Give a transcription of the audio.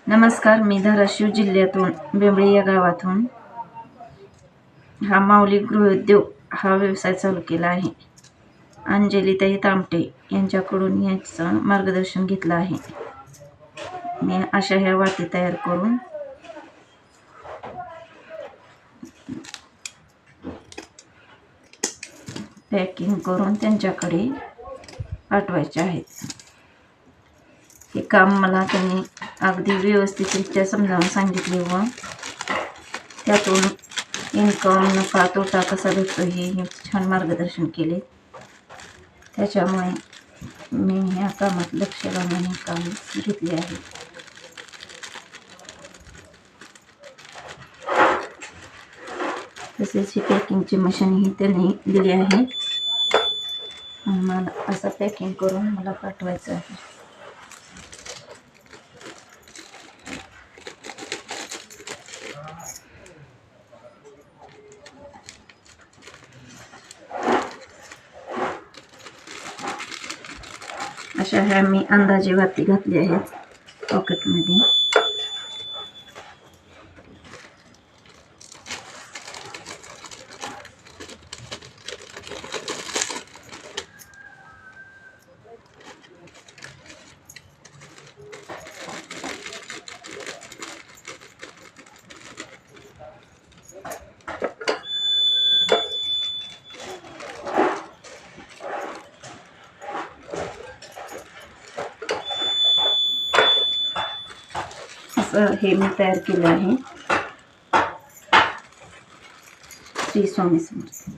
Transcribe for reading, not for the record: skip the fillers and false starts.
नमस्कार, मी धाराशिव जिल्ह्यातून बेंबळी या गावातून हा माऊली गृहोद्योग हा व्यवसाय चालू केला आहे. अंजलीताई तामटे यांच्याकडून याचं मार्गदर्शन घेतलं आहे. मी अशा ह्या वाती तयार करून पॅकिंग करून त्यांच्याकडे पाठवायचे आहेत. हे काम मला त्यांनी अगदी व्यवस्थितरित्या समजावून सांगितले व त्यातून इन्कम नफा तोटा कसा भेटतो हे छान मार्गदर्शन केले. त्याच्यामुळे मी ह्या कामात लक्ष घालून हे काम घेतले आहे. तसेच ही पॅकिंगची मशीनही त्यांनी दिली आहे. मला असं पॅकिंग करून मला पाठवायचं आहे. अशा ह्या मी अंदाजे वाती घातली आहेत पॉकेटमध्ये. असं हे मी तयार केलं आहे. श्री स्वामी समर्थ.